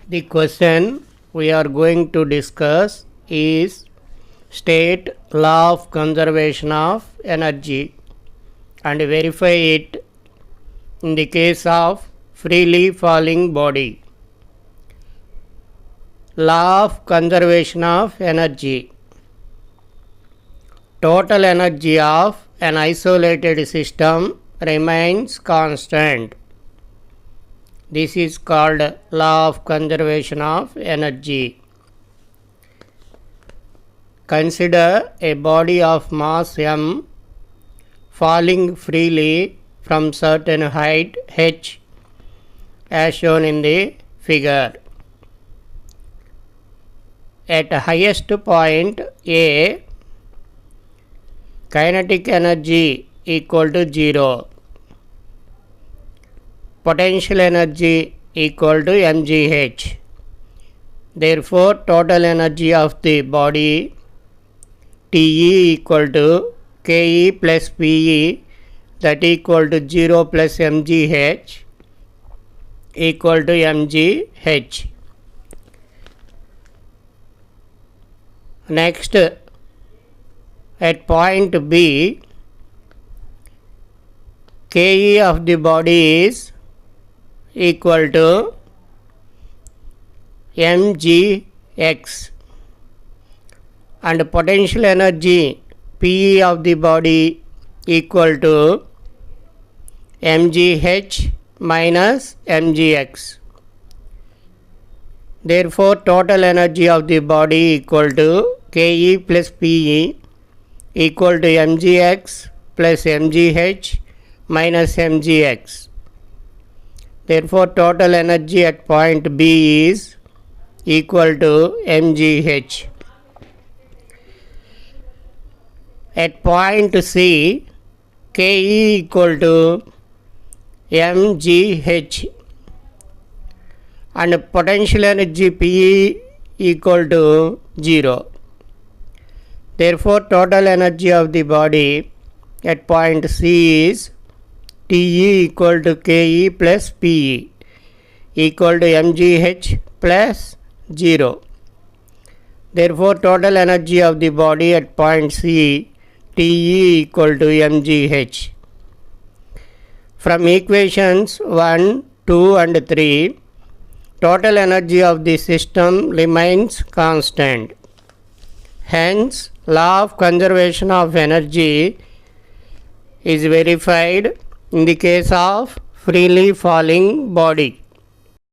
The question we are going to discuss is state law of conservation of energy and verify it in the case of freely falling body. Law of conservation of energy. Total energy of an isolated system remains constant. This is called law of conservation of energy. Consider a body of mass m falling freely from certain height h as shown in the figure. At highest point A, kinetic energy equal to 0. Potential energy equal to mgh. Therefore, total energy of the body Te equal to Ke plus Pe, that equal to 0 plus mgh equal to mgh. Next, at point B, Ke of the body is equal to mgx and potential energy Pe of the body equal to mgh minus mgx. Therefore, total energy of the body equal to Ke plus Pe equal to mgx plus mgh minus mgx. Therefore, total energy at point B is equal to mgh. At point C, Ke equal to mgh and potential energy Pe equal to 0. Therefore, total energy of the body at point C is Te equal to Ke plus Pe equal to mgh plus 0. Therefore, total energy of the body at point C Te equal to mgh. From equations 1, 2 and 3, total energy of the system remains constant. Hence, law of conservation of energy is verified in the case of freely falling body.